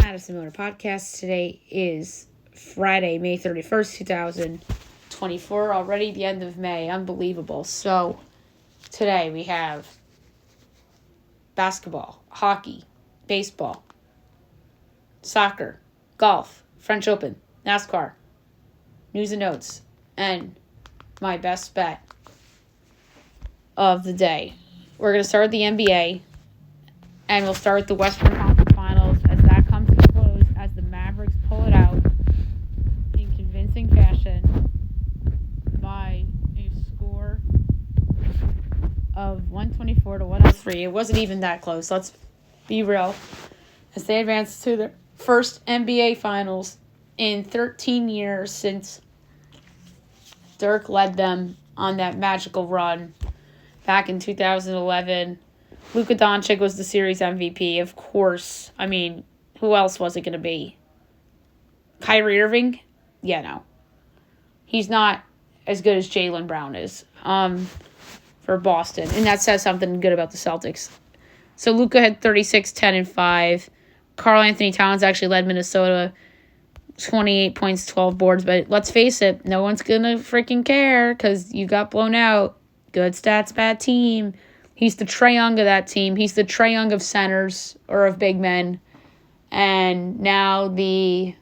Madison Miller Podcast. Today is Friday, May 31st, 2024. Already the end of May. Unbelievable. So, today we have basketball, hockey, baseball, soccer, golf, French Open, NASCAR, news and notes, and my best bet of the day. We're going to start with the NBA, and we'll start with the Western Conference Finals as that comes to close as the Mavericks pull it out in convincing fashion by a score of 124 to 103. It wasn't even that close, let's be real, as they advance to their first NBA Finals in 13 years since Dirk led them on that magical run back in 2011. Luka Doncic was the series MVP, of course. I mean, who else was it going to be? Kyrie Irving? Yeah, no. He's not as good as Jaylen Brown is for Boston. And that says something good about the Celtics. So Luka had 36, 10, and 5. Karl Anthony Towns actually led Minnesota 28 points, 12 boards. But let's face it, no one's going to freaking care because you got blown out. Good stats, bad team. He's the Trae Young of that team. He's the Trae Young of centers or of big men. And now the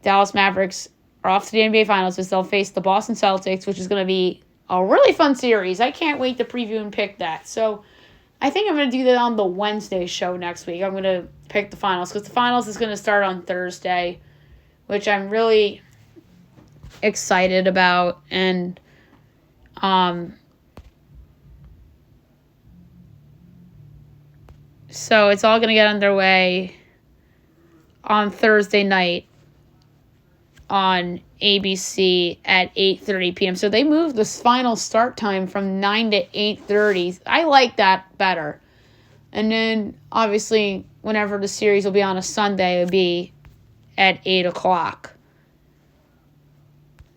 Dallas Mavericks are off to the NBA Finals as they'll face the Boston Celtics, which is going to be a really fun series. I can't wait to preview and pick that. So I think I'm going to do that on the Wednesday show next week. I'm going to pick the finals because the finals is going to start on Thursday, which I'm really excited about. And so it's all going to get underway on Thursday night on ABC at 8:30 p.m. So they moved the final start time from 9 to 8:30. I like that better. And then, obviously, whenever the series will be on a Sunday, it'll be at 8 o'clock.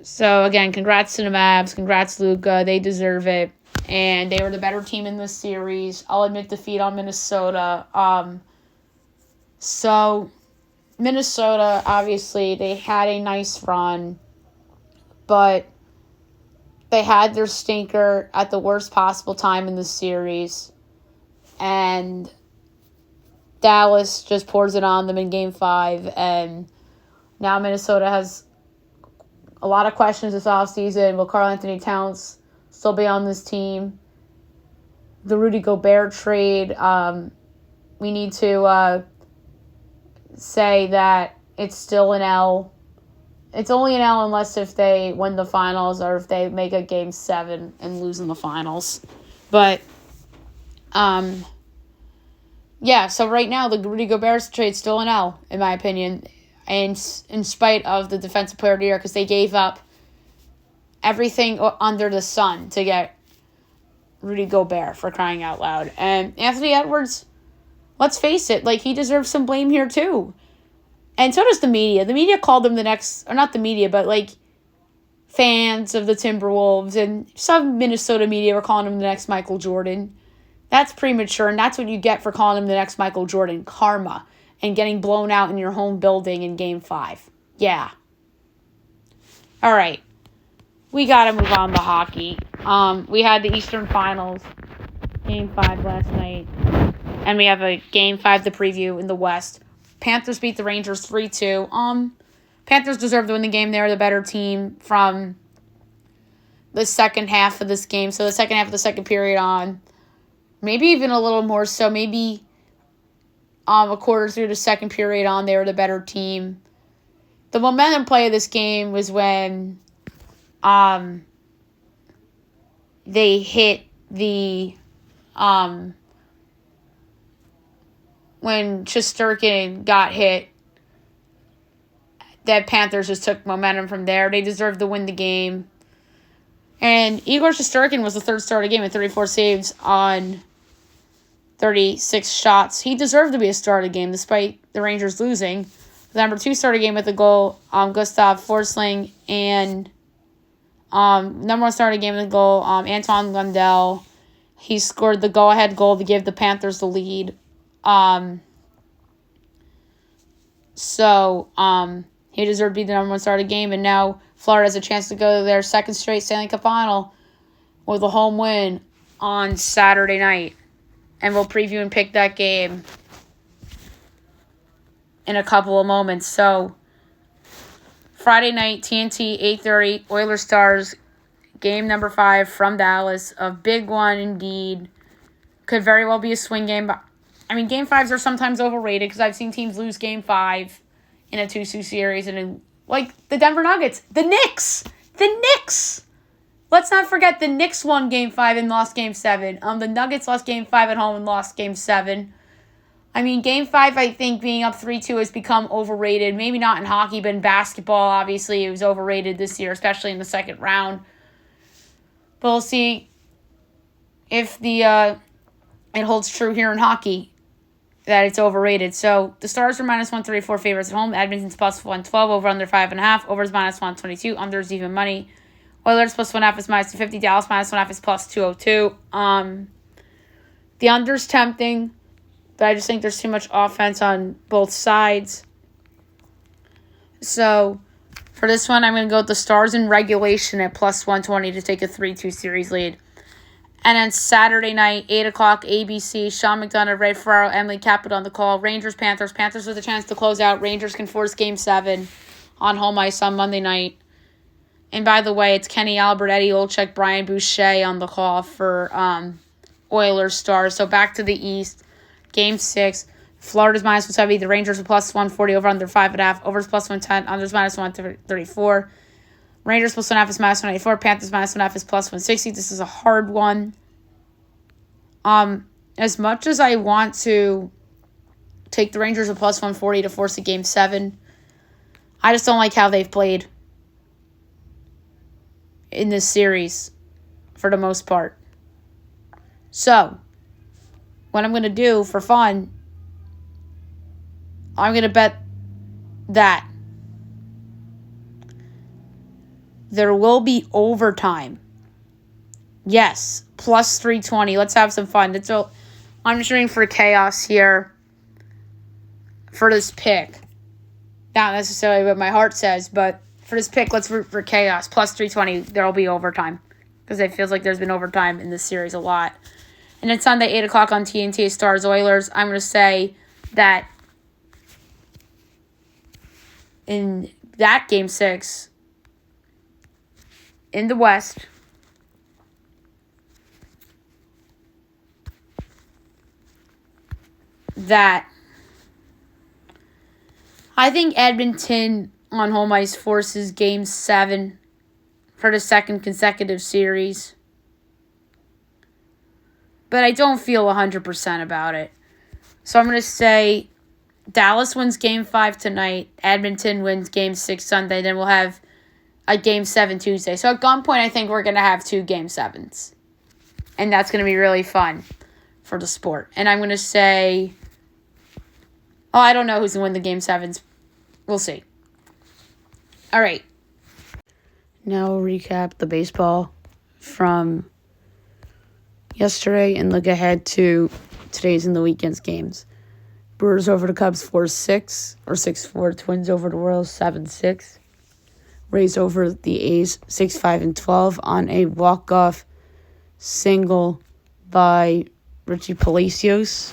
So, again, congrats to the Mavs. Congrats, Luka. They deserve it. And they were the better team in this series. I'll admit defeat on Minnesota. So, Minnesota, obviously, they had a nice run. But they had their stinker at the worst possible time in the series. And Dallas just pours it on them in Game 5. And now Minnesota has a lot of questions this offseason. Will Karl Anthony Towns still be on this team? The Rudy Gobert trade, we need to say that it's still an L. It's only an L unless if they win the finals or if they make a Game 7 and lose in the finals. But, yeah, so right now the Rudy Gobert trade's still an L, in my opinion, and in spite of the Defensive Player of the Year, because they gave up everything under the sun to get Rudy Gobert, for crying out loud. And Anthony Edwards, let's face it, like, he deserves some blame here too. And so does the media. The media called him the next, or not the media, but like fans of the Timberwolves and some Minnesota media were calling him the next Michael Jordan. That's premature, and that's what you get for calling him the next Michael Jordan. Karma. And getting blown out in your home building in Game 5. Yeah. All right. We got to move on to hockey. We had the Eastern Finals, Game 5 last night. And we have a Game 5 to preview in the West. Panthers beat the Rangers 3-2. Panthers deserve to win the game. They're the better team from the second half of this game. So the second half of the second period on. Maybe even a little more so. Maybe a quarter through the second period on, they were the better team. The momentum play of this game was when they hit the when Shesterkin got hit. That Panthers just took momentum from there. They deserved to win the game. And Igor Shesterkin was the third star of the game with 34 saves on 36 shots. He deserved to be a star of the game despite the Rangers losing. The number 2 star of the game with the goal, Gustav Forsling, and number 1 star of the game with the goal, Antoine Lundell. He scored the go-ahead goal to give the Panthers the lead. So, he deserved to be the number one star of the game. And now Florida has a chance to go to their second straight Stanley Cup final with a home win on Saturday night. And we'll preview and pick that game in a couple of moments. So, Friday night, TNT, 8:30, Oilers Stars, game number 5 from Dallas. A big one indeed. Could very well be a swing game. But, game 5s are sometimes overrated because I've seen teams lose game 5 in a 2-2 series. And like the Denver Nuggets, the Knicks. Let's not forget the Knicks won game 5 and lost game 7. The Nuggets lost game 5 at home and lost game 7. Game 5, I think, being up 3-2 has become overrated. Maybe not in hockey, but in basketball, obviously, it was overrated this year, especially in the second round. But we'll see if it holds true here in hockey, that it's overrated. So, the Stars are minus 134 favorites at home. Edmonton's plus 112, over under 5.5. Over is minus 122. Under's even money. Oilers plus 1.5 is minus 250. Dallas minus 1.5 is plus 202. The under's tempting, but I just think there's too much offense on both sides. So, for this one, I'm going to go with the Stars in regulation at plus 120 to take a 3-2 series lead. And then Saturday night, 8 o'clock, ABC, Sean McDonough, Ray Ferraro, Emily Caput on the call. Rangers, Panthers. Panthers with a chance to close out. Rangers can force Game 7 on home ice on Monday night. And by the way, it's Kenny Albert, Eddie Olczyk, Brian Boucher on the call for Oilers Stars. So back to the East. Game 6. Florida's minus 170. The Rangers are plus 140, over under 5.5. Overs plus 110. Unders minus 134. Rangers plus 1.5 is minus 184. Panthers minus 1.5 is plus 160. This is a hard one. As much as I want to take the Rangers at plus 140 to force a Game 7, I just don't like how they've played in this series for the most part. So, what I'm going to do for fun, I'm going to bet that there will be overtime. Yes, plus 320. Let's have some fun. I'm just rooting for chaos here for this pick. Not necessarily what my heart says, but for this pick, let's root for chaos. Plus 320, there will be overtime. Because it feels like there's been overtime in this series a lot. And then Sunday, 8 o'clock on TNT, Stars Oilers. I'm going to say that in that Game 6, in the West, that I think Edmonton on home ice forces Game 7 for the second consecutive series. But I don't feel 100% about it. So I'm going to say Dallas wins Game 5 tonight. Edmonton wins Game 6 Sunday. Then we'll have a Game 7 Tuesday. So at gunpoint, I think we're going to have 2 Game 7s. And that's going to be really fun for the sport. And I'm going to say, I don't know who's going to win the Game 7s. We'll see. All right. Now we'll recap the baseball from yesterday and look ahead to today's and the weekend's games. Brewers over the Cubs 4-6 or 6-4. Twins over the Royals 7-6. Rays over the A's 6-5-12 on a walk-off single by Richie Palacios.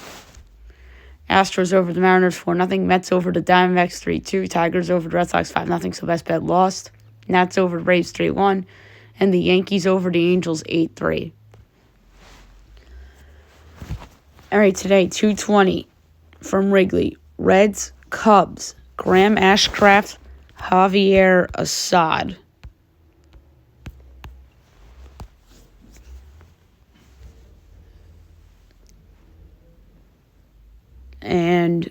Astros over the Mariners 4-0. Mets over the Diamondbacks 3-2. Tigers over the Red Sox 5-0. So best bet lost. Nats over the Braves 3-1. And the Yankees over the Angels 8-3. All right, today, 2:20 from Wrigley. Reds, Cubs. Graham Ashcraft, Javier Assad. And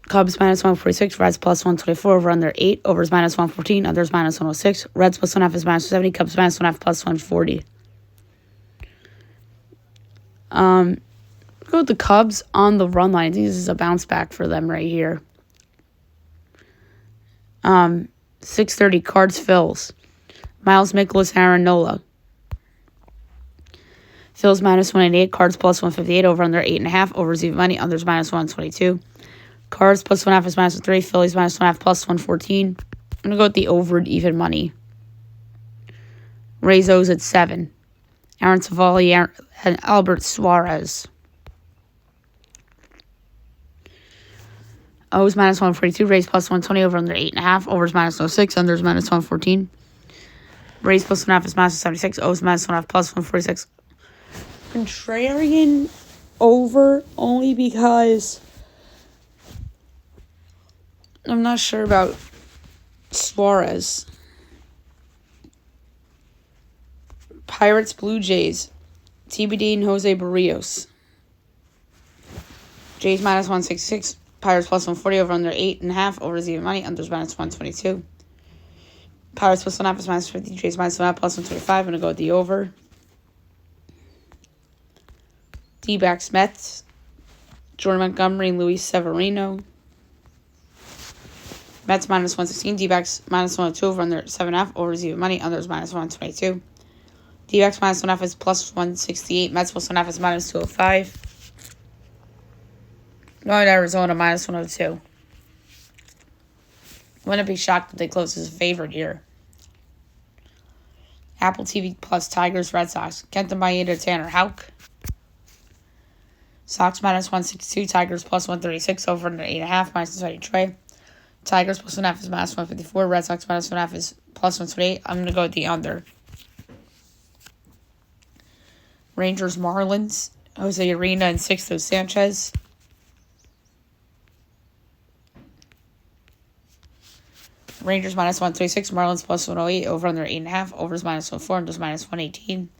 Cubs minus 146, Reds plus 124, over under 8, overs minus 114, unders minus 106, Reds plus 1.5 is minus 70, Cubs minus 1.5 plus 140. Go with the Cubs on the run line. I think this is a bounce back for them right here. 6:30 Cards Phils. Miles Mikolas, Aaron Nola. Phil's minus 188. Cards plus 158. Over under 8.5. Overs even money. Unders minus 122. Cards plus 1.5 is minus 3. Phillies minus 1.5 plus 114. I'm going to go with the over and even money. Rays O's at 7. Aaron Savali and Albert Suarez. O's minus 142. Rays plus 120. Over under 8.5. Overs minus 06. Unders minus 114. Rays plus 1.5 is minus 76. O's minus 1.5 plus 146. Contrarian over only because I'm not sure about Suarez. Pirates, Blue Jays. TBD and Jose Barrios. Jays minus 166. Pirates plus 140. Over under 8.5. Overs even money. Unders minus 122. Pirates plus 1.5 is minus 50. Jays minus 1.5 plus 125. I'm going to go with the over. D-backs, Mets. Jordan Montgomery and Luis Severino. Mets minus 116. D-backs minus 102. Over under 7.5. Overs even money. Unders minus 122. D-backs minus 1.5 is plus 168. Mets plus 1.5 is minus 205. Going to Arizona minus 102. Wouldn't be shocked if they close as a favorite here. Apple TV plus Tigers, Red Sox. Kenta Maeda, Tanner Houck. Sox minus 162. Tigers plus 136. Over under 8.5. Minus 23. Tigers plus 1.5 is minus 154. Red Sox minus 1.5 is plus 128. I'm going to go with the under. Rangers, Marlins. Jose Urena and Sixto Sanchez. Rangers minus 126. Marlins plus 108. Over under 8.5. Overs minus 104. Unders minus 118.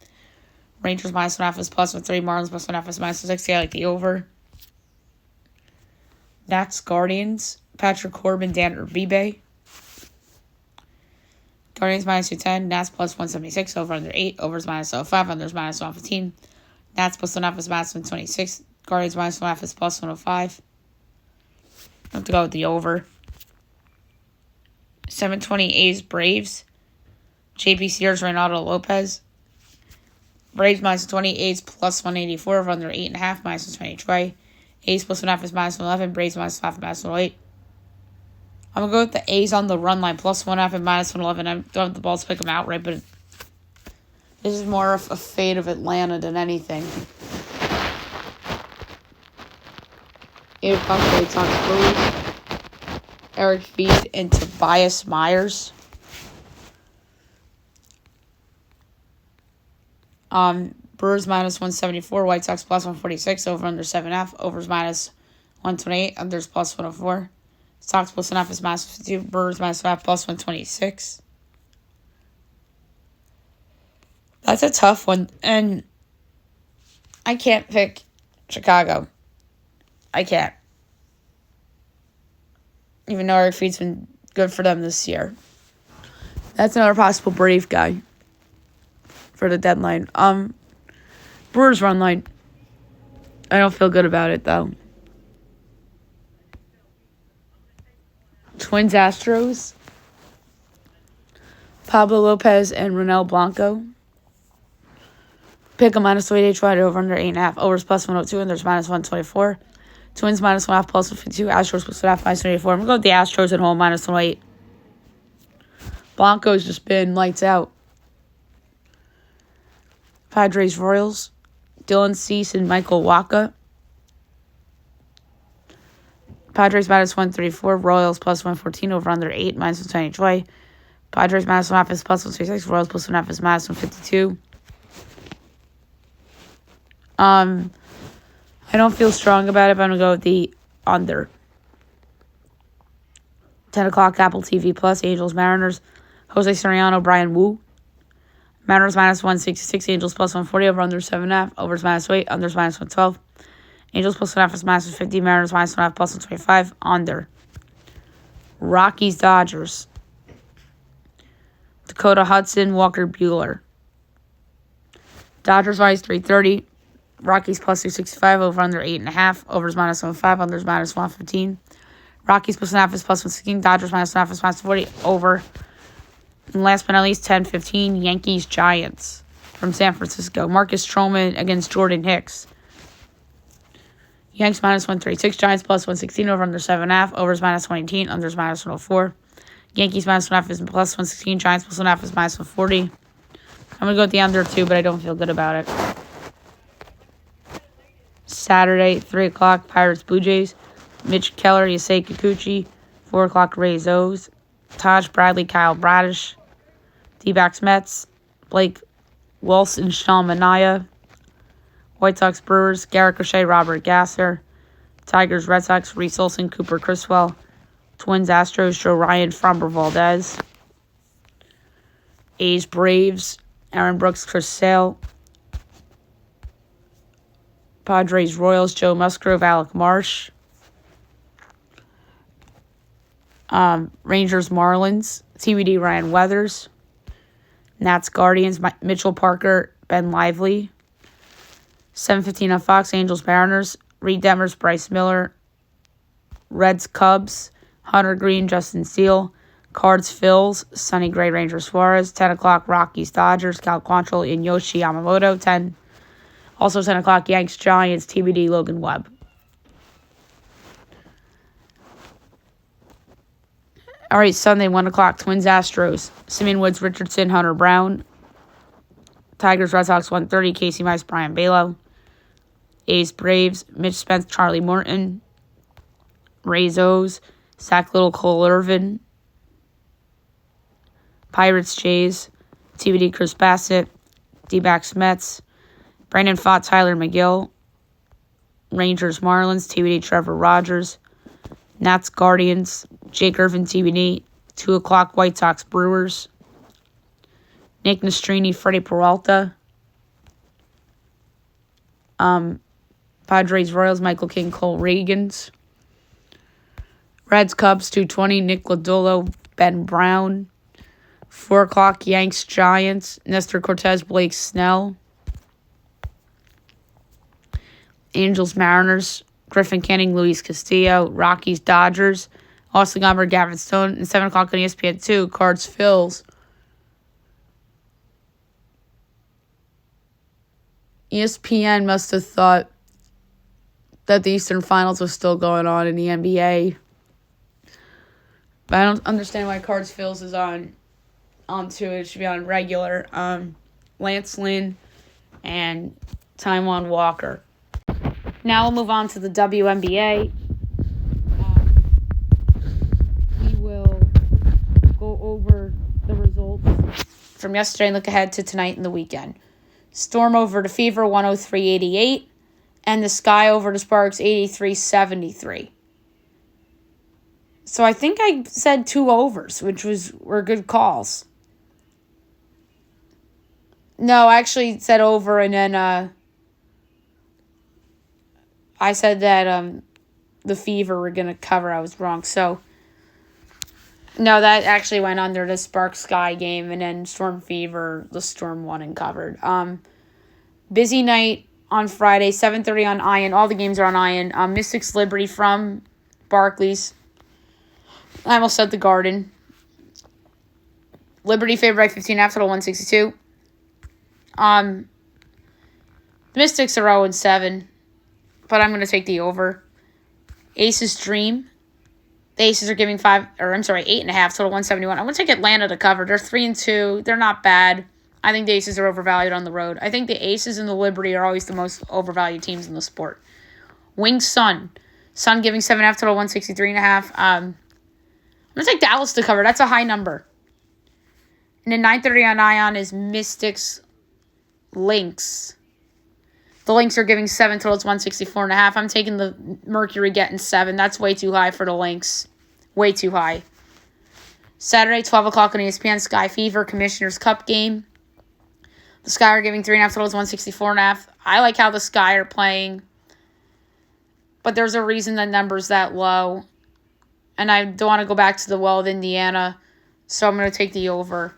Rangers minus 1.5 is plus 130. Marlins plus 1.5 is minus 160. I like the over. Nats, Guardians. Patrick Corbin, Dan Urbibe. Guardians minus 210. Nats plus 176. Over under 8. Overs minus 05. Unders minus 115. Nats plus 1.5 is minus 126. Guardians minus 1.5 is plus 105. I have to go with the over. 720 A's, Braves. JP Sears, Reynaldo Lopez. Braves minus 20, A's plus 184, over under 8.5, minus 120. A's plus 1.5 is minus 111, Braves minus 5 minus 108. I'm going to go with the A's on the run line, plus 1.5 and minus 111. I don't have the balls to pick them outright, but this is more of a fade of Atlanta than anything. 8 o'clock, Red Sox, Brewers. Eric Feed and Tobias Myers. Brewers minus 174, White Sox plus 146, over under 7.5, overs minus 128, unders plus 104. Sox plus 1.5 is minus 52, Brewers minus 5 plus 126. That's a tough one, and I can't pick Chicago. I can't. Even though Eric Feed's been good for them this year. That's another possible Brave guy for the deadline. Brewers run line. I don't feel good about it, though. Twins, Astros. Pablo Lopez and Ronel Blanco. Pick a minus 288, try to over under 8.5. Overs plus 102, and there's minus 124. Twins minus 1.5 plus 152. Astros plus 1.5 minus 184. I'm going to go with the Astros at home minus 108. Blanco's just been lights out. Padres, Royals. Dylan Cease and Michael Wacha. Padres minus 134. Royals plus 114. Over under 8 minus 120. Padres minus 1.5 is plus 126. Royals plus 1.5 is minus 152. I don't feel strong about it, but I'm going to go with the under. 10 o'clock, Apple TV Plus, Angels, Mariners. Jose Soriano, Brian Wu. Mariners minus 166, Angels plus 140, over under 7.5. Overs minus 8, unders minus 112. Angels plus 1.5 is minus 150, Mariners minus 1.5 plus 125, under. Rockies, Dodgers. Dakota Hudson, Walker Buehler. Dodgers minus 330. Rockies plus 265, over under 8.5. Overs minus 105, unders minus 115. Rockies plus 1.5 is plus 116. Dodgers minus 1.5 is minus 40, over. And last but not least, 10-15, Yankees, Giants. from San Francisco. Marcus Stroman against Jordan Hicks. Yanks minus 136. Giants plus 116. Over under 7.5. Overs minus 118. Unders minus 104. Yankees minus 1.5 is plus 116. Giants plus 1.5 is minus 140. I'm going to go with the under 2, but I don't feel good about it. Saturday, 3 o'clock, Pirates Blue Jays. Mitch Keller, Yusei Kikuchi. 4 o'clock, Rays O's. Taj Bradley, Kyle Bradish. D-backs Mets. Blake Wilson, Sean Manaea. White Sox Brewers, Garrett Crochet, Robert Gasser. Tigers Red Sox, Reese Olson, Cooper Criswell. Twins Astros, Joe Ryan, Framber Valdez. A's Braves, Aaron Brooks, Chris Sale. Padres Royals, Joe Musgrove, Alec Marsh. Rangers Marlins, TBD Ryan Weathers. Nats Guardians, Mitchell Parker, Ben Lively. 7:15 on Fox, Angels Mariners. Reed Detmers, Bryce Miller. Reds Cubs, Hunter Green, Justin Steele. Cards Phils, Sonny Gray, Rangers Suarez. 10 o'clock, Rockies Dodgers, Cal Quantrill, and Yoshi Yamamoto. 10 o'clock, Yanks Giants, TBD Logan Webb. All right, Sunday, 1 o'clock, Twins Astros. Simeon Woods, Richardson, Hunter Brown. Tigers Red Sox, 1:30, Casey Mize, Brian Balo. A's Braves, Mitch Spence, Charlie Morton. Rays O's, Zach Little, Cole Irvin. Pirates Jays, TBD Chris Bassett. D-backs Mets. Brandon Pfaadt, Tyler McGill. Rangers Marlins, TBD Trevor Rogers. Nats Guardians, Jake Irvin, TBD. 2 o'clock, White Sox Brewers. Nick Nastrini, Freddie Peralta. Padres Royals, Michael King, Cole Reagans. Reds Cubs, 2:20, Nick Lodolo, Ben Brown. 4 o'clock, Yanks Giants, Nestor Cortez, Blake Snell. Angels Mariners, Griffin Canning, Luis Castillo. Rockies Dodgers, Austin Gomber, Gavin Stone. And 7 o'clock on ESPN2, Cards Phils. ESPN must have thought that the Eastern Finals was still going on in the NBA. But I don't understand why Cards Phils is onto it. It should be on regular. Lance Lynn and Taijuan Walker. Now we'll move on to the WNBA. We will go over the results from yesterday and look ahead to tonight and the weekend. Storm over the Fever, 103-88. And the Sky over the Sparks, 83-73. So I think I said 2 overs, which were good calls. No, I actually said over, and then I said that the Fever were going to cover. I was wrong. So, no, that actually went under the Sparks-Sky game, and then Storm Fever, the Storm won and covered. Busy night on Friday, 7:30 on Iron. All the games are on Iron. Mystics Liberty from Barclays. I almost said the Garden. Liberty favored by 15.5, total 162. The Mystics are 0-7, but I'm going to take the over. Aces Dream. The Aces are giving 8.5, total 171. I'm going to take Atlanta to cover. They're 3-2. They're not bad. I think the Aces are overvalued on the road. I think the Aces and the Liberty are always the most overvalued teams in the sport. Wings Sun. Sun giving 7.5, total 163.5. I'm going to take Dallas to cover. That's a high number. And then 9:30 on Ion is Mystics Lynx. The Lynx are giving 7, total 164.5. I'm taking the Mercury getting 7. That's way too high for the Lynx. Way too high. Saturday, 12 o'clock on ESPN, Sky Fever Commissioner's Cup game. The Sky are giving 3.5, totals 164.5. I like how the Sky are playing, but there's a reason the number's that low. And I don't want to go back to the well of Indiana, so I'm going to take the over.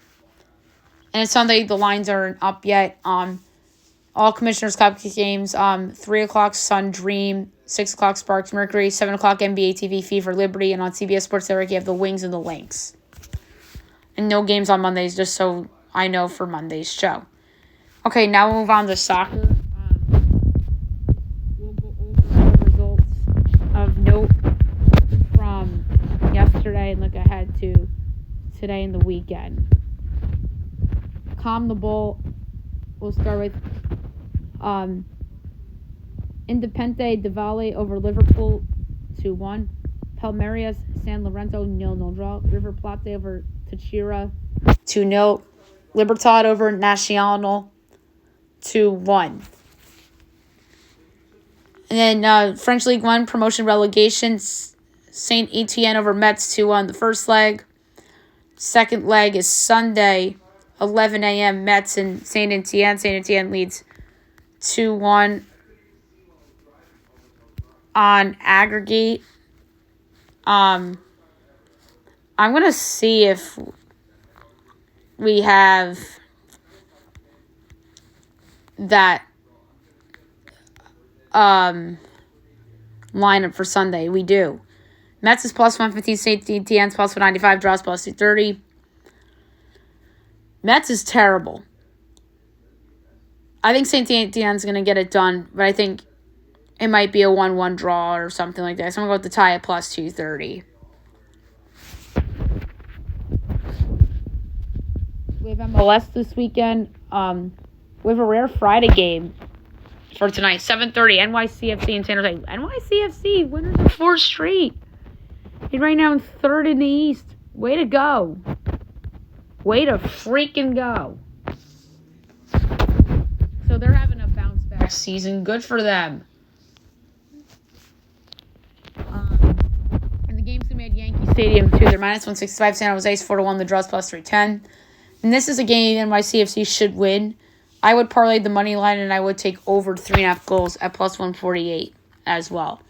And it's Sunday, the lines aren't up yet. All Commissioner's Cup games, 3 o'clock Sun Dream, 6 o'clock Sparks Mercury, 7 o'clock NBA TV Fever Liberty, and on CBS Sports Network you have the Wings and the Lynx. And no games on Mondays, just so I know for Monday's show. Okay, now we'll move on to soccer. We'll go over the results of note from yesterday and look ahead to today and the weekend. Calm the Bull. We'll start with Independiente del Valle over Liverpool 2-1. Palmeiras San Lorenzo 0-0 draw. River Plate over Táchira 2-0. Libertad over Nacional 2-1. And then French League 1 promotion relegation. Saint Etienne over Metz 2-1 the first leg. Second leg is Sunday, 11 a.m. Metz and Saint Etienne. Saint Etienne leads 2-1 on aggregate. I'm going to see if we have that lineup for Sunday. We do. Metz is plus 115, Saint Etienne's plus 195, draws plus 230. Metz is terrible. I think Saint Etienne's going to get it done, but I think it might be a 1-1 draw or something like that. So I'm going to go with the tie at plus 230. We have MLS this weekend. We have a rare Friday game for tonight, 7:30, NYCFC and San Jose. NYCFC, winners of 4 straight. And right now in 3rd in the East. Way to go. Way to freaking go. So they're having a bounce back season. Good for them. And the game's going to be at Yankee Stadium, too. They're minus 165. San Jose's 4-1. The draw's plus 310. And this is a game NYCFC should win. I would parlay the money line, and I would take over 3.5 goals at plus 148 as well.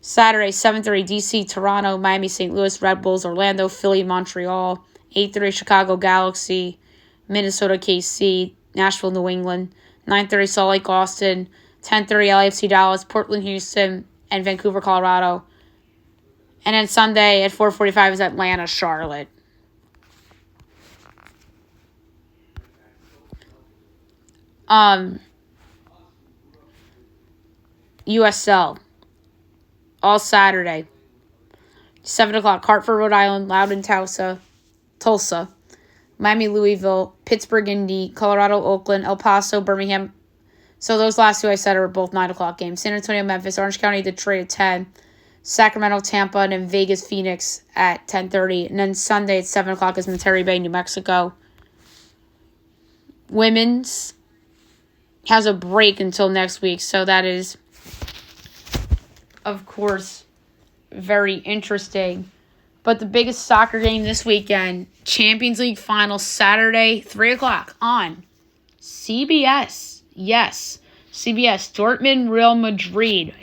Saturday, 7:30, DC, Toronto, Miami, St. Louis, Red Bulls, Orlando, Philly, Montreal. 8:30, Chicago, Galaxy, Minnesota, KC, Nashville, New England. 9:30, Salt Lake, Austin. 10:30, LAFC, Dallas, Portland, Houston, and Vancouver, Colorado. And then Sunday at 4:45 is Atlanta, Charlotte. USL. All Saturday. 7 o'clock, Hartford, Rhode Island, Loudon, Tulsa, Miami, Louisville, Pittsburgh, Indy, Colorado, Oakland, El Paso, Birmingham. So those last two I said are both 9 o'clock games. San Antonio, Memphis, Orange County, Detroit at 10. Sacramento, Tampa, and then Vegas, Phoenix at 10:30. And then Sunday at 7 o'clock is Monterrey Bay, New Mexico. Women's has a break until next week, so that is, of course, very interesting. But the biggest soccer game this weekend, Champions League final, Saturday, 3 o'clock on CBS. Yes, CBS. Dortmund, Real Madrid.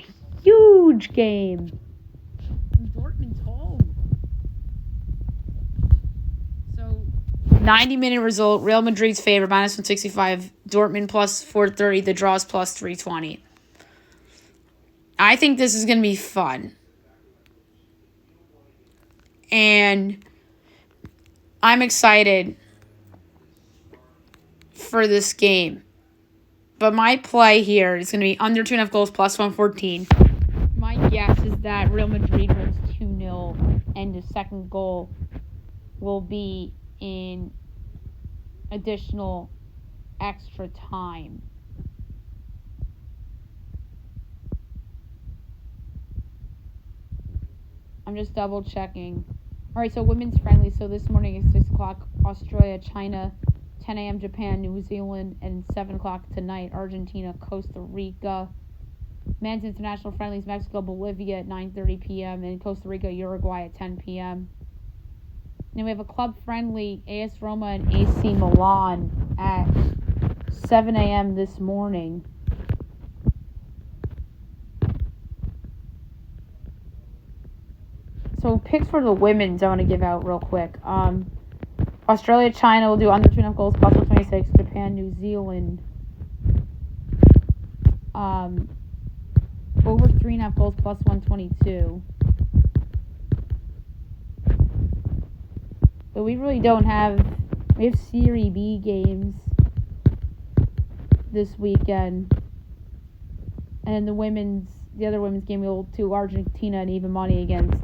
Huge game. Dortmund's home. So, 90-minute result. Real Madrid's favorite, minus 165. Dortmund plus 430. The draw's plus 320. I think this is going to be fun. And I'm excited for this game. But my play here is going to be under 2.5 goals plus 114. My guess is that Real Madrid wins 2-0 and the second goal will be in additional extra time. I'm just double checking. All right, so women's friendly. So this morning is 6 o'clock, Australia, China, 10 a.m. Japan, New Zealand, and 7 o'clock tonight, Argentina, Costa Rica. Men's international friendlies, Mexico, Bolivia at 9:30 p.m. and Costa Rica, Uruguay at 10 p.m. And then we have a club friendly, AS Roma and AC Milan at 7 a.m. this morning. So picks for the women's I want to give out real quick. Australia, China will do under 2.5 goals, plus 126. Japan, New Zealand. Over 3.5 goals, plus 122. But we really don't have... We have Serie B games. this weekend. And the other women's game will to Argentina and even money against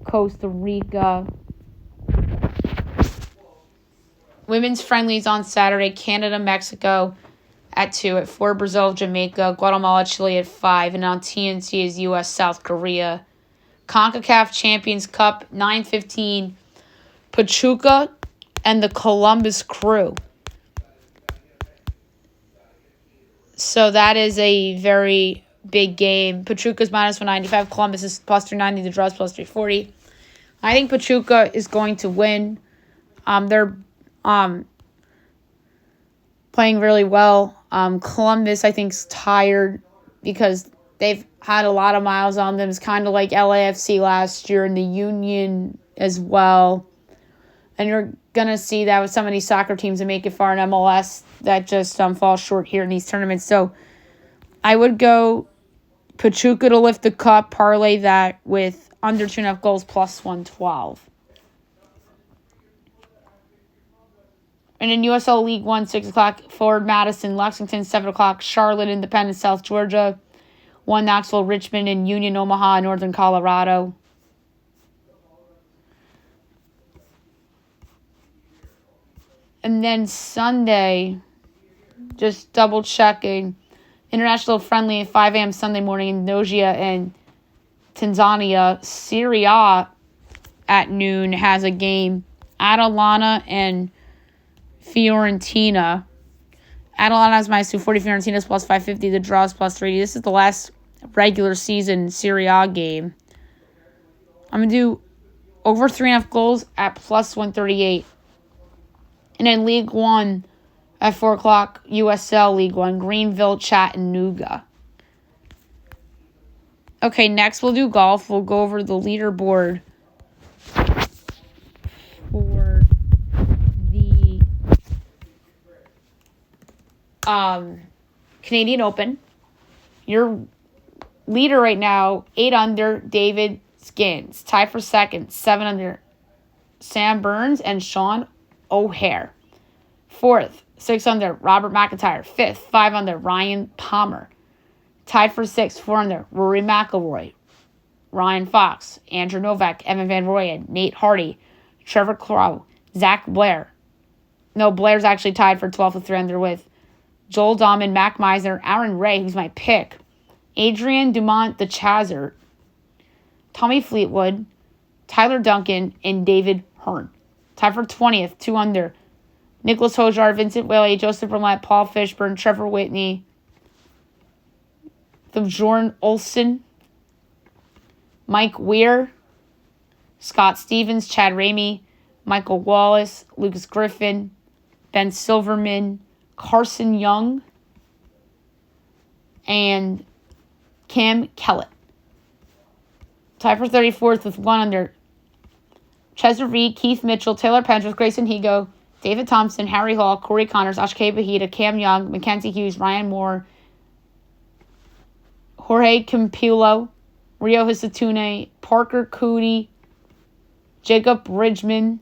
Costa Rica. Women's friendlies on Saturday: Canada, Mexico at 2, at 4, Brazil, Jamaica, Guatemala, Chile at 5, and on TNT is U.S., South Korea. CONCACAF Champions Cup, 9:15, Pachuca and the Columbus Crew. So that is a very big game. Pachuca's minus 195, Columbus is plus 390, the draw's plus 340. I think Pachuca is going to win. They're playing really well. Columbus, I think, is tired because they've had a lot of miles on them. It's kind of like LAFC last year and the Union as well. And you're going to see that with some of these soccer teams that make it far in MLS that just fall short here in these tournaments. So I would go Pachuca to lift the cup, parlay that with under 2.5 goals plus 112. And in USL League 1, 6 o'clock, Forward Madison, Lexington, 7 o'clock, Charlotte, Independence, South Georgia, 1 Knoxville, Richmond, and Union, Omaha, Northern Colorado. And then Sunday, just double checking, international friendly at 5 a.m. Sunday morning in Nogia and Tanzania. Serie A at noon has a game. Atalanta and Fiorentina. Atalanta is minus 240, Fiorentina is plus 550, the draw is plus 380. This is the last regular season Serie A game. I'm going to do over 3.5 goals at plus 138. And then League 1 at 4 o'clock, USL League 1, Greenville, Chattanooga. Okay, next we'll do golf. We'll go over the leaderboard for the Canadian Open. Your leader right now, 8 under, David Skins. Tied for second, 7 under, Sam Burns and Sean O'Hare. 4th, 6 under, Robert McIntyre. 5th, 5 under, Ryan Palmer. Tied for 6th, 4 under, Rory McIlroy, Ryan Fox, Andrew Novak, Evan Van Rooyen, Nate Hardy, Trevor Crowe, Zach Blair. No, Blair's actually tied for 12th with 3 under with Joel Dahman, Mac Meisner, Aaron Ray, who's my pick, Adrian Dumont, the Chazer, Tommy Fleetwood, Tyler Duncan, and David Hearn. Tied for 20th, 2 under, Nicholas Hojar, Vincent Whaley, Joseph Burnett, Paul Fishburne, Trevor Whitney, Jordan Olson, Mike Weir, Scott Stevens, Chad Ramey, Michael Wallace, Lucas Griffin, Ben Silverman, Carson Young, and Cam Kellett. Tied for 34th with 1 under, Chester Reed, Keith Mitchell, Taylor Pendrith, Grayson Higo, David Thompson, Harry Hall, Corey Connors, Ashkay Bahita, Cam Young, Mackenzie Hughes, Ryan Moore, Jorge Campillo, Rio Hisatune, Parker Cootie, Jacob Bridgman,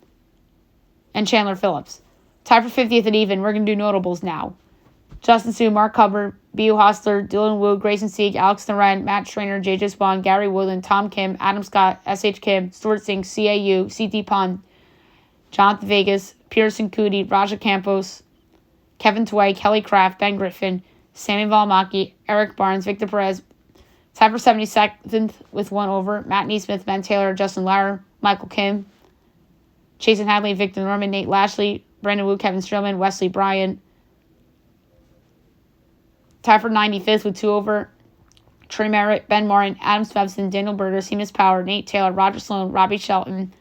and Chandler Phillips. Tied for 50th and even. We're going to do notables now. Justin Sue, Mark Hubbard, B.U. Hostler, Dylan Wu, Grayson Sieg, Alex Noren, Matt Schrainer, J.J. Spawn, Gary Woodland, Tom Kim, Adam Scott, S.H. Kim, Stuart Singh, CAU, C.T. Pond, Jonathan Vegas, Pearson Cootie, Raja Campos, Kevin Tway, Kelly Kraft, Ben Griffin, Sammy Valimaki, Eric Barnes, Victor Perez. Tied for 72nd with 1 over, Matt Neesmith, Ben Taylor, Justin Lauer, Michael Kim, Jason Hadley, Victor Norman, Nate Lashley, Brandon Wu, Kevin Strowman, Wesley Bryan. Tied for 95th with 2 over, Trey Merritt, Ben Martin, Adam Svensson, Daniel Berger, Seamus Power, Nate Taylor, Roger Sloan, Robbie Shelton,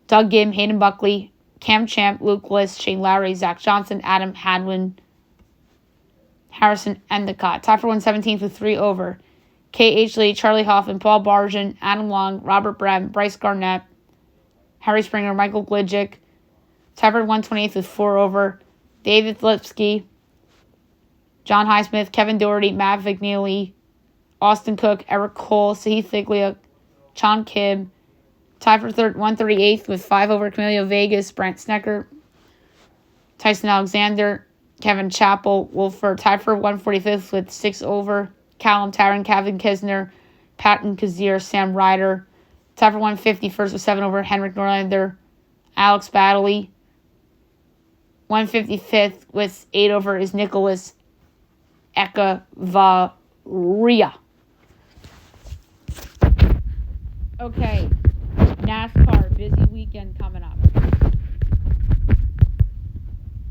Doug Gim, Hayden Buckley, Cam Champ, Luke List, Shane Lowry, Zach Johnson, Adam Hadwin, Harrison Endicott. Tied for 117th with 3 over, K.H. Lee, Charlie Hoffman, Paul Barjan, Adam Long, Robert Brem, Bryce Garnett, Harry Springer, Michael Glidgick. Tied for 128th with 4 over, David Lipsky, John Highsmith, Kevin Doherty, Matt McNeely, Austin Cook, Eric Cole, Sahith Thiglia, Chon Kim. Tied for 138th with 5 over, Camilo Vegas, Brent Snecker, Tyson Alexander, Kevin Chappell, Wolfer tied for 145th with 6 over. Callum Tarrant, Kevin Kisner, Patton Kazir, Sam Ryder. Tied for 150 first with 7 over. Henrik Norlander, Alex Baddeley. 155th with 8 over is Nicholas Echevarria. Okay, NASCAR, busy weekend coming up.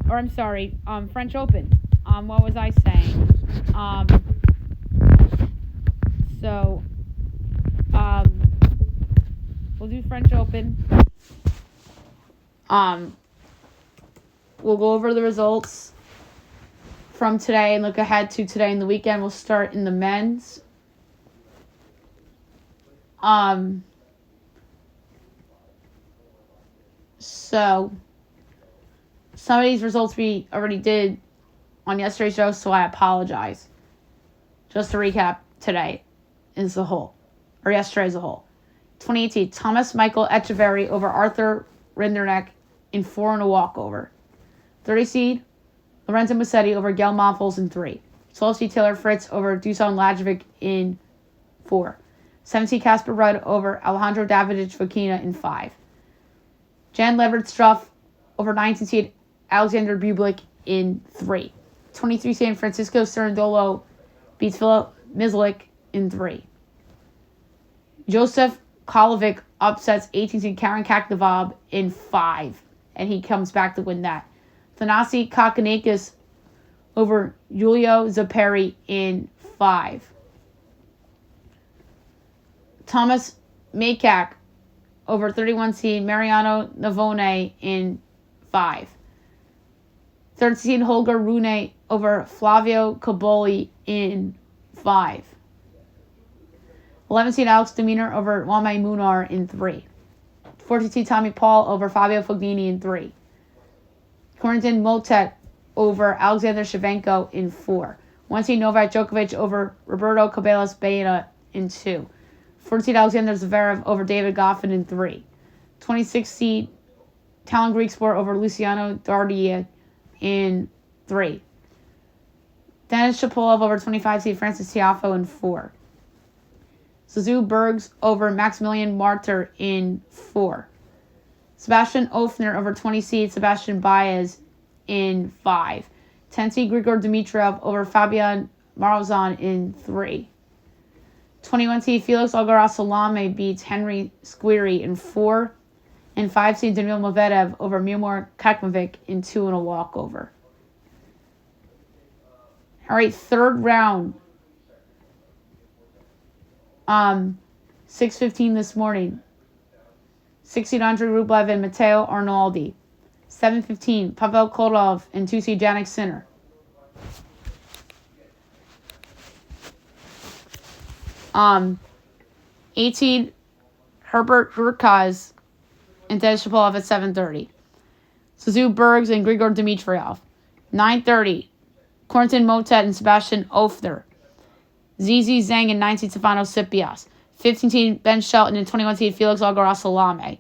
Or I'm sorry, French Open. What was I saying? We'll do French Open. We'll go over the results from today and look ahead to today and the weekend. We'll start in the men's. So some of these results we already did on yesterday's show, so I apologize. Just to recap today as a whole, or yesterday as a whole. 2018, Thomas Michael Echeverry over Arthur Rinderknecht in 4 and a walkover. 30 seed, Lorenzo Musetti over Gail Monfils in 3. 12 seed, Taylor Fritz over Dusan Lajovic in 4. 7 seed, Casper Rudd over Alejandro Davidovich Fokina in 5. Jan Leverett Struff over 19 seed, Alexander Bublik in 3. 23 seed, Francisco Cerundolo beats Philip Mislik in 3. Joseph Kolovic upsets 18 seed Karen Kaknavab in 5, and he comes back to win that. Thanasi Kakanakis over Julio Zaperi in 5. Thomas Makak over 31 seed Mariano Navone in 5. 3rd seed Holger Rune over Flavio Caboli in 5. 11 seed Alex Demeanor over Wame Munar in 3. 14 seed Tommy Paul over Fabio Fognini in 3. Corentin Motet over Alexander Shevchenko in 4. 1 seed Novak Djokovic over Roberto Cabellas Baena in 2. 14 seed Alexander Zverev over David Goffin in 3. 26 seed Talon Greek Sport over Luciano Dardia in 3. Denis Shapovalov over 25 seed Francis Tiafoe in 4. Suzu Bergs over Maximilian Martyr in 4. Sebastian Ofner over 20 seed Sebastian Baez in 5. 10 seed Grigor Dimitrov over Fabian Marozan in 3. 21 seed Felix Algaraz-Salame beats Henry Squiri in 4. And 5 seed Daniil Medvedev over Miomir Kakmovic in 2 and a walkover. All right, 3rd round. 6:15 this morning. 6 seed Andrei Rublev and Matteo Arnaldi. 7:15 Pavel Kodov and 2 seed Jannik Sinner. 8 seed Herbert Hurkacz and Denis Shapovalov at 7:30. Suzu Bergs and Grigor Dimitrov. 9:30 Corentin Motet and Sebastian Ofner. ZZ Zhang and 9 seed Stefanos Tsitsipas. 15 seed Ben Shelton and 21 seed Felix Algaraz-Salame.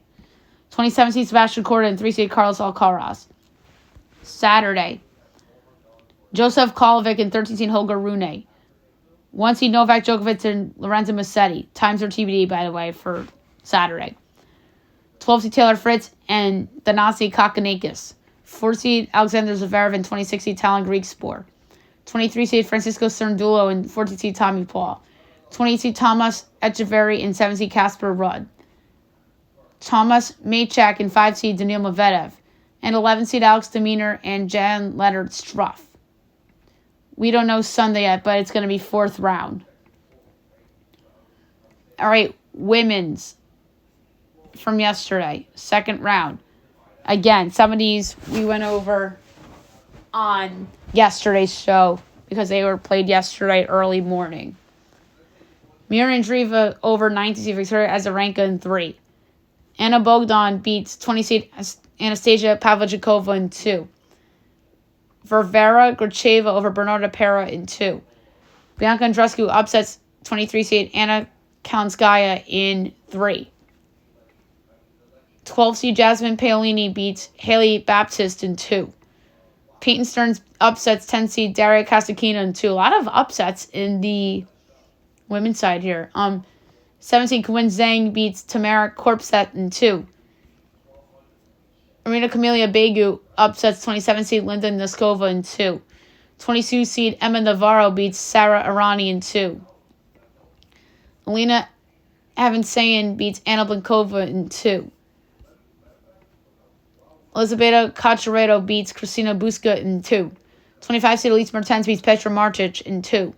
27 seed Sebastian Korda and 3 seed Carlos Alcaraz. Saturday, Joseph Kolovic and 13 seed Holger Rune. 1 seed Novak Djokovic and Lorenzo Musetti. Times are TBD, by the way, for Saturday. 12 seed Taylor Fritz and Thanasi Kakanakis. 4 seed Alexander Zverev and 26 seed Talon Greek Sport. 23 seed Francisco Cerundolo and 14 seed Tommy Paul. 20 seed Thomas Echeverry and 7 seed Casper Rudd. Thomas Maychak and 5 seed Daniil Medvedev. And 11 seed Alex Demeanor and Jan Leonard Struff. We don't know Sunday yet, but it's going to be 4th round. All right, women's from yesterday, 2nd round. Again, some of these we went over on yesterday's show because they were played yesterday early morning. Mirna Andreeva over 19 seed Victoria Azarenka in 3. Anna Bogdan beats 20 seed Anastasia Pavlyuchova in 2. Varvara Gracheva over Bernarda Pera in 2. Bianca Andreescu upsets 23 seed Anna Kalinskaya in 3. 12 seed Jasmine Paolini beats Haley Baptiste in 2. Peyton Stearns upsets 10 seed Daria Kasatkina in 2. A lot of upsets in the women's side here. 17 Quinn Zhang beats Tamara Korpset in 2. Arena Camelia Begu upsets 27 seed Linda Noskova in 2. 22 seed Emma Navarro beats Sarah Arani in 2. Alina Avansayan beats Anna Blinkova in 2. Elizabeta Cacharedo beats Christina Buska in 2. 25 seed Elise Mertens beats Petra Martic in 2.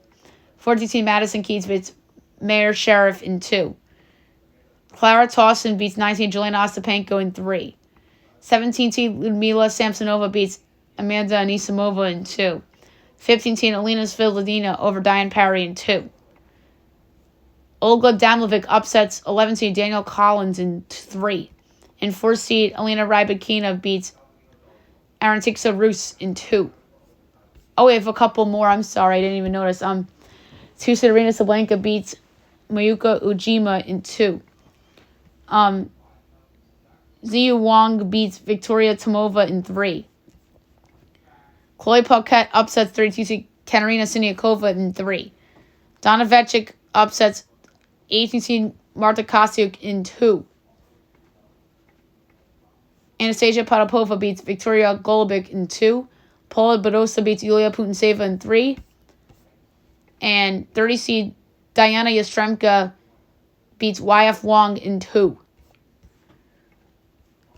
14 seed Madison Keys beats Mayor Sheriff in 2. Clara Tauson beats 19 Jelena Ostapenko in 3. 17 seed Ludmila Samsonova beats Amanda Anisimova in 2. 15 seed Alina Svitolina over Diane Parry in 2. Olga Damlovic upsets 11 seed Danielle Collins in 3. And 4 seed Elena Rybakina beats Arantixa Rus in 2. Oh, we have a couple more. I'm sorry, I didn't even notice. 2 seed Arena Sablenka beats Mayuka Ujima in 2. Ziyu Wang beats Victoria Tomova in 3. Chloe Paquette upsets 32 seed Katerina Siniakova in 3. Donna Vecek upsets 18 seed Marta Kostyuk in 2. Anastasia Potapova beats Victoria Golubic in 2. Paula Badosa beats Yulia Putintseva in 3. And 30 seed Diana Yastremka beats YF Wong in 2.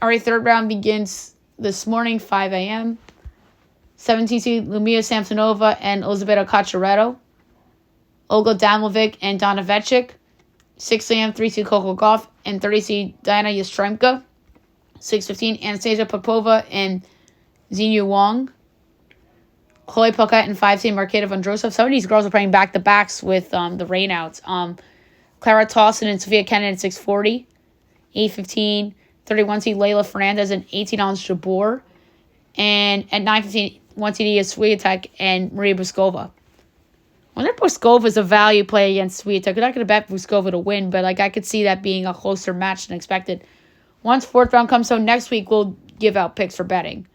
All right, third round begins this morning, 5 a.m. 17 seed Lumia Samsonova and Elizabeta Cacharetto. Olga Damlovic and Donna Vecek. 6 a.m. 3 seed Coco Gauff and 30 seed Diana Yastremka. 6:15 Anastasia Popova and Xinyu Wang. Chloe Paquette and 5 seed Marketa Vondrousova. Some of these girls are playing back-to-backs with the rainouts. Clara Tauson and Sophia Kenin at 6:40. 8:15 31 seed Layla Fernandez and 18 on Jabor. And at 9:15 1 seed Iya Swiatek and Maria Buskova. I wonder if Buskova is a value play against Swiatek. I'm not going to bet Buskova to win, but I could see that being a closer match than expected. Once fourth round comes, so next week we'll give out picks for betting.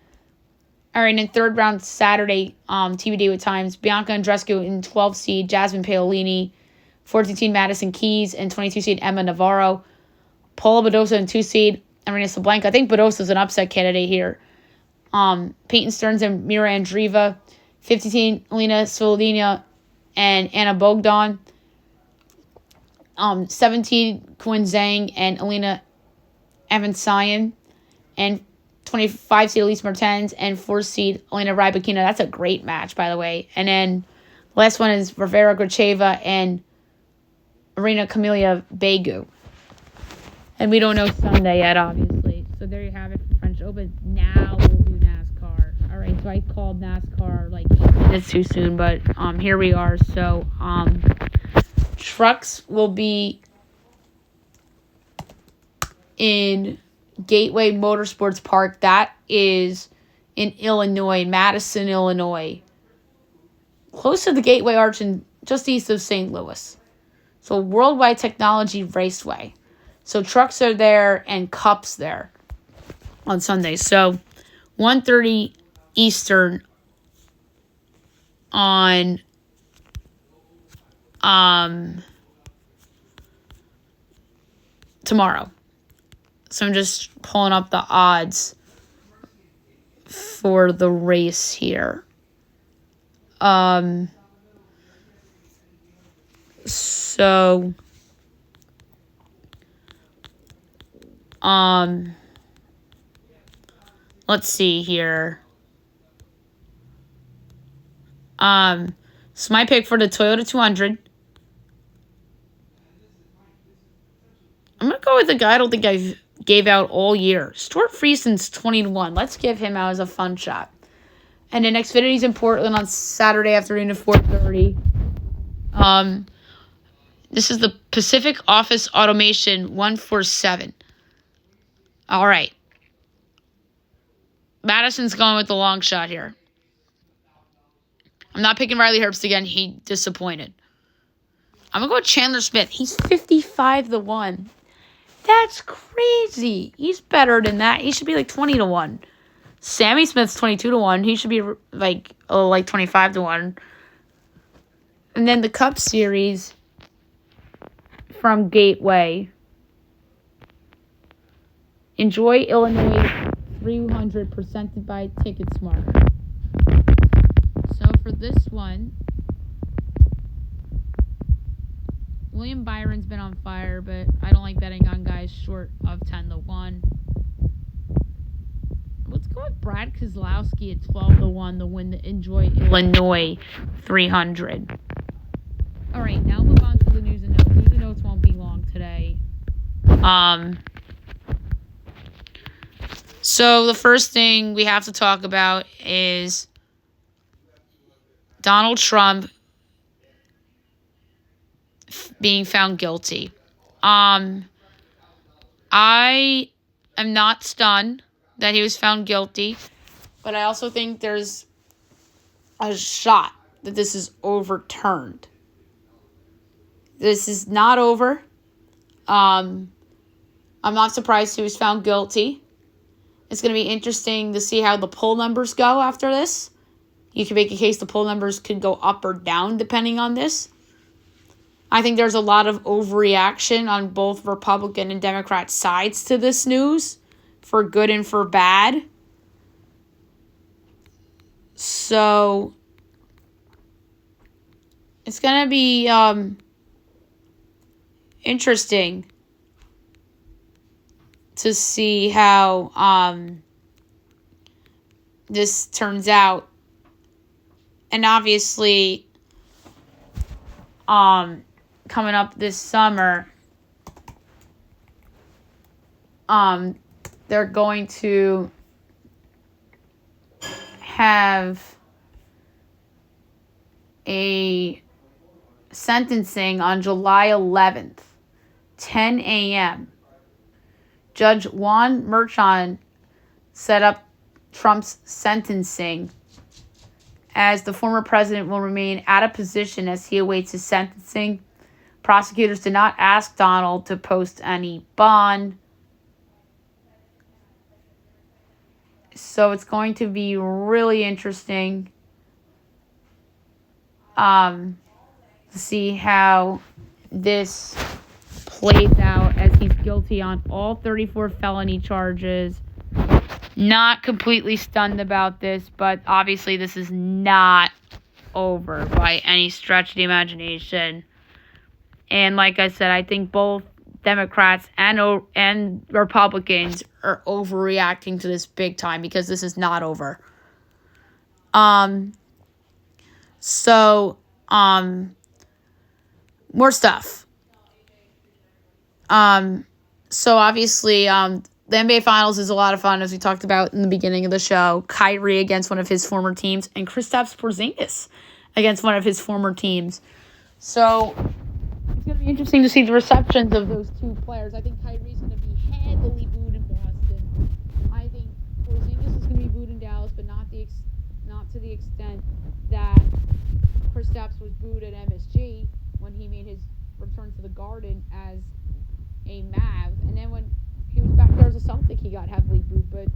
All right, and then third round Saturday, TBD with times. Bianca Andreescu in 12 seed Jasmine Paolini, 14 seed Madison Keys, and 22 seed Emma Navarro. Paula Badosa in 2 seed Arena Sablenka. I think Badosa is an upset candidate here. Peyton Stearns and Mira Andreeva, 15 seed Alina Svitolina and Anna Bogdan. 17 Quinn Zhang and Alina Avansayan, and 25 seed Elise Mertens and 4 seed Elena Rybakina. That's a great match, by the way. And then the last one is Varvara Gracheva and Arena Camelia Begu. And we don't know Sunday yet, obviously. So there you have it for French Open. Now we'll do NASCAR. All right, so I called NASCAR like 8 minutes too soon, but here we are. So trucks will be in Gateway Motorsports Park. That is in Illinois, Madison, Illinois. Close to the Gateway Arch and just east of St. Louis. So Worldwide Technology Raceway. So trucks are there and cups there on Sunday. So 1:30 Eastern on tomorrow. So I'm just pulling up the odds for the race here. Let's see here. So my pick for the Toyota 200. I'm going to go with a guy I don't think I gave out all year. Stuart Friesen's 20-1. Let's give him out as a fun shot. And then Xfinity's in Portland on Saturday afternoon at 4:30. This is the Pacific Office Automation 147. All right. Madison's going with the long shot here. I'm not picking Riley Herbst again. He disappointed. I'm going to go with Chandler Smith. He's 55-1. That's crazy. He's better than that. He should be like 20-1. Sammy Smith's 22-1. He should be like 25-1. And then the Cup Series from Gateway. Enjoy Illinois 300 presented by TicketSmart. So for this one, William Byron's been on fire, but I don't like betting on guys short of 10-1. Let's go with Brad Keselowski at 12-1 to win the Enjoy Illinois 300. All right, now move on to the news and notes. News and notes won't be long today. So the first thing we have to talk about is Donald Trump being found guilty. I am not stunned that he was found guilty, but I also think there's a shot that this is overturned. This is not over. I'm not surprised he was found guilty. It's going to be interesting to see how the poll numbers go after this. You can make a case the poll numbers could go up or down depending on this. I think there's a lot of overreaction on both Republican and Democrat sides to this news, for good and for bad. So it's going to be interesting to see how this turns out. And obviously, coming up this summer, they're going to have a sentencing on July 11th, 10 a.m. Judge Juan Merchan set up Trump's sentencing, as the former president will remain out of position as he awaits his sentencing. Prosecutors did not ask Donald to post any bond. So it's going to be really interesting to see how this plays out, as he's guilty on all 34 felony charges. Not completely stunned about this, but obviously this is not over by any stretch of the imagination. And like I said, I think both Democrats and Republicans are overreacting to this big time, because this is not over. More stuff. So obviously, the NBA Finals is a lot of fun, as we talked about in the beginning of the show. Kyrie against one of his former teams, and Kristaps Porzingis against one of his former teams. So it's going to be interesting to see the receptions of those two players. I think Kyrie's going to be heavily booed in Boston. I think Porzingis is going to be booed in Dallas, but not to the extent that Kristaps was booed at MSG when he made his return to the Garden as a Mav. And then when he was back there as a Celtic, he got heavily booed. But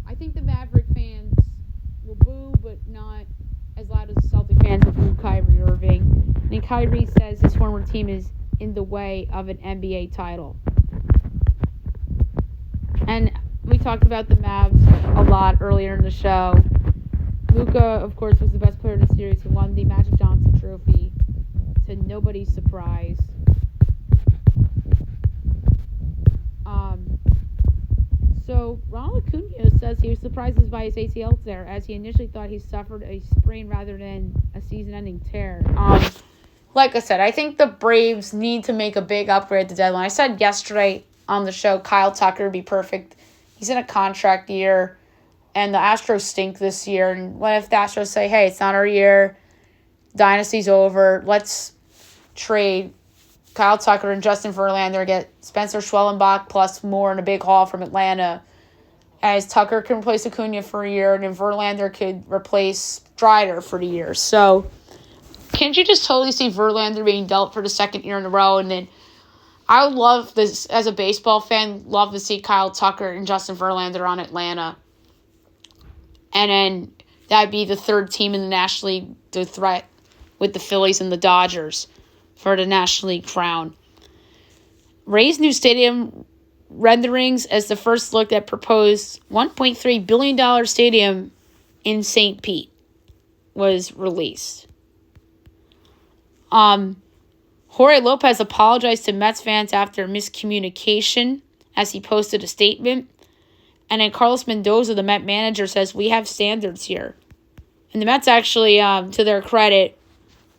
I think the Maverick fans will boo, but not as loud as the Celtic fans will boo Kyrie Irving. And Kyrie says his former team is in the way of an NBA title. And we talked about the Mavs a lot earlier in the show. Luka, of course, was the best player in the series. He won the Magic Johnson Trophy to nobody's surprise. So Ronald Acuna says he was surprised by his ACL tear, as he initially thought he suffered a sprain rather than a season-ending tear. Like I said, I think the Braves need to make a big upgrade at the deadline. I said yesterday on the show, Kyle Tucker would be perfect. He's in a contract year, and the Astros stink this year. And what if the Astros say, hey, it's not our year, dynasty's over, let's trade Kyle Tucker and Justin Verlander, get Spencer Schwellenbach plus more in a big haul from Atlanta, as Tucker can replace Acuna for a year, and then Verlander could replace Strider for the year. So can't you just totally see Verlander being dealt for the second year in a row? And then I would love this, as a baseball fan, love to see Kyle Tucker and Justin Verlander on Atlanta. And then that'd be the third team in the National League to threat with the Phillies and the Dodgers for the National League crown. Rays' new stadium renderings as the first look at proposed $1.3 billion stadium in St. Pete was released. Jorge Lopez apologized to Mets fans after miscommunication as he posted a statement. And then Carlos Mendoza, the Met manager, says, we have standards here. And the Mets actually, to their credit,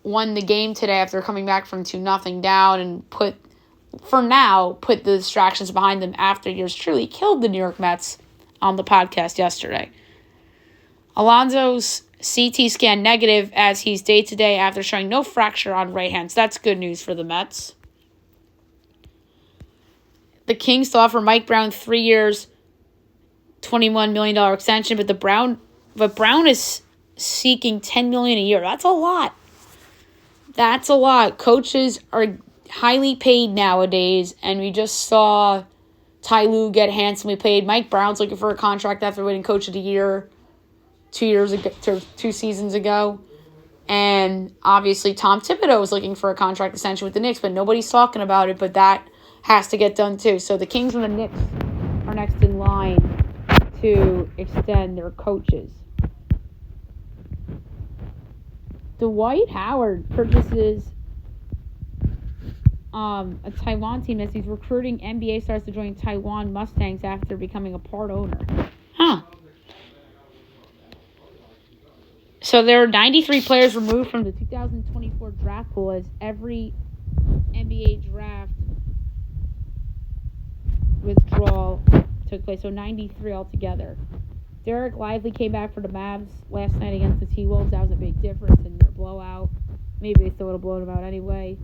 won the game today after coming back from 2-0 down and put the distractions behind them after yours truly killed the New York Mets on the podcast yesterday. Alonso's CT scan negative as he's day-to-day after showing no fracture on right hand. So that's good news for the Mets. The Kings to offer Mike Brown 3 years, $21 million extension, but Brown is seeking $10 million a year. That's a lot. That's a lot. Coaches are highly paid nowadays, and we just saw Ty Lue get handsomely paid. Mike Brown's looking for a contract after winning Coach of the Year 2 seasons ago. And obviously Tom Thibodeau was looking for a contract extension with the Knicks, but nobody's talking about it, but that has to get done too. So the Kings and the Knicks are next in line to extend their coaches. Dwight Howard purchases a Taiwan team as he's recruiting NBA stars to join Taiwan Mustangs after becoming a part owner. So there are 93 players removed from the 2024 draft pool as every NBA draft withdrawal took place. So 93 altogether. Derek Lively came back for the Mavs last night against the T-Wolves. That was a big difference in their blowout. Maybe they still would have blown them out anyway.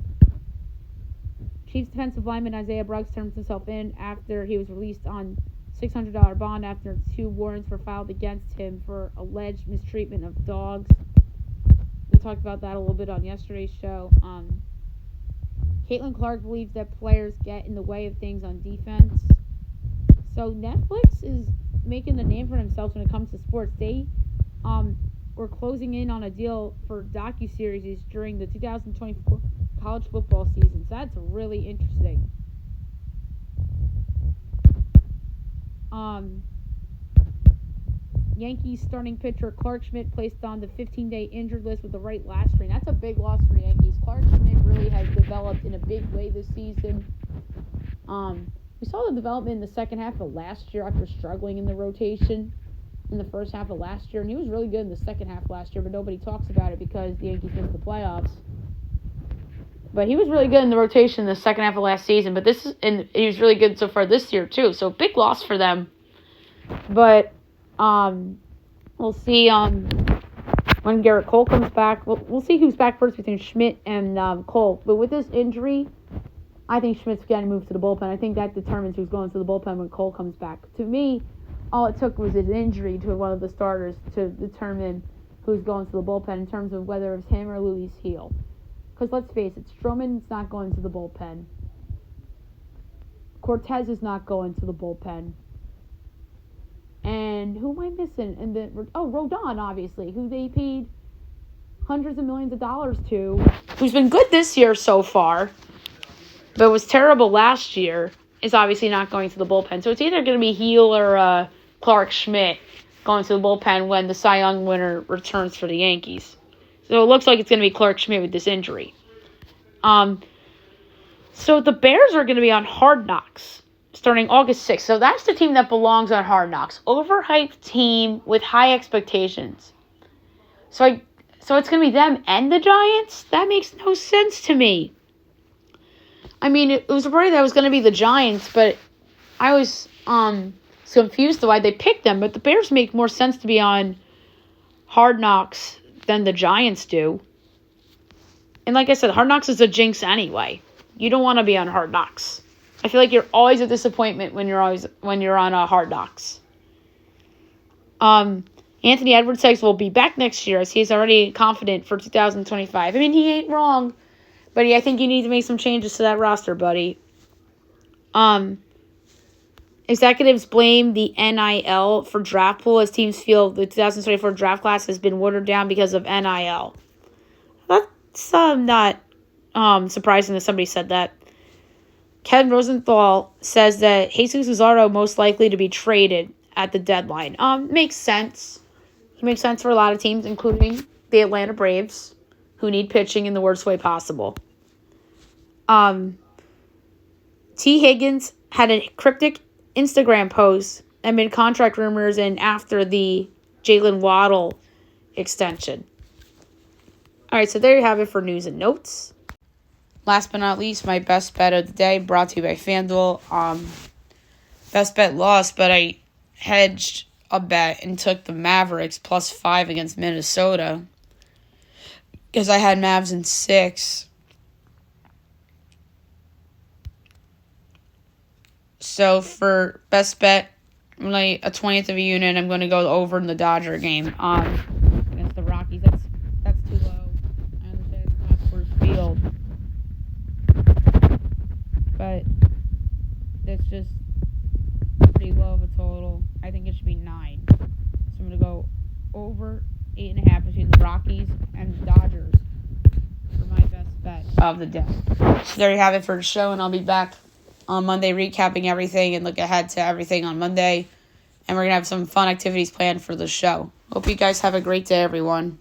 Chiefs defensive lineman Isaiah Bruggs turns himself in after he was released on $600 bond after 2 warrants were filed against him for alleged mistreatment of dogs. We talked about that a little bit on yesterday's show. Caitlin Clark believes that players get in the way of things on defense. So Netflix is making the name for themselves when it comes to sports. They were closing in on a deal for docuseries during the 2024 college football season. So that's really interesting. Yankees starting pitcher Clark Schmidt placed on the 15-day injured list with the right last strain. That's a big loss for the Yankees. Clark Schmidt really has developed in a big way this season. We saw the development in the second half of last year after struggling in the rotation in the first half of last year. And he was really good in the second half last year, but nobody talks about it because the Yankees missed the playoffs. But he was really good in the rotation in the second half of last season. But he was really good so far this year, too. So big loss for them. But we'll see when Garrett Cole comes back. We'll see who's back first between Schmidt and Cole. But with this injury, I think Schmidt's going to move to the bullpen. I think that determines who's going to the bullpen when Cole comes back. To me, all it took was an injury to one of the starters to determine who's going to the bullpen in terms of whether it's him or Luis Heel. Because let's face it, Stroman's not going to the bullpen. Cortez is not going to the bullpen. And who am I missing? And Rodon, obviously, who they paid hundreds of millions of dollars to, who's been good this year so far, but was terrible last year, is obviously not going to the bullpen. So it's either going to be Heel or Clark Schmidt going to the bullpen when the Cy Young winner returns for the Yankees. So it looks like it's going to be Clark Schmidt with this injury. So the Bears are going to be on Hard Knocks starting August 6th. So that's the team that belongs on Hard Knocks. Overhyped team with high expectations. So it's going to be them and the Giants? That makes no sense to me. I mean, it was reported that it was going to be the Giants, but I was confused to why they picked them. But the Bears make more sense to be on Hard Knocks than the Giants do. And like I said, Hard Knocks is a jinx anyway. You don't want to be on Hard Knocks. I feel like you're always a disappointment when you're on Hard Knocks. Anthony Edwards says will be back next year as he's already confident for 2025. I mean, he ain't wrong, but I think you need to make some changes to that roster, buddy. Executives blame the NIL for draft pool as teams feel the 2024 draft class has been watered down because of NIL. That's not surprising that somebody said that. Ken Rosenthal says that Jesus Luzardo most likely to be traded at the deadline. Makes sense. He makes sense for a lot of teams, including the Atlanta Braves, who need pitching in the worst way possible. T. Higgins had a cryptic Instagram post amid contract rumors and after the Jalen Waddle extension. All right, so there you have it for news and notes. Last but not least, my best bet of the day brought to you by FanDuel. Best bet lost, but I hedged a bet and took the Mavericks +5 against Minnesota because I had Mavs in 6. So for best bet, like a 20th of a unit, I'm going to go over in the Dodger game against the Rockies. That's too low. I understand it's not Coors Field, but that's just pretty low of a total. I think it should be 9. So I'm going to go over 8.5 between the Rockies and the Dodgers for my best bet of the day. So there you have it for the show, and I'll be back on Monday recapping everything and look ahead to everything on Monday. And we're going to have some fun activities planned for the show. Hope you guys have a great day, everyone.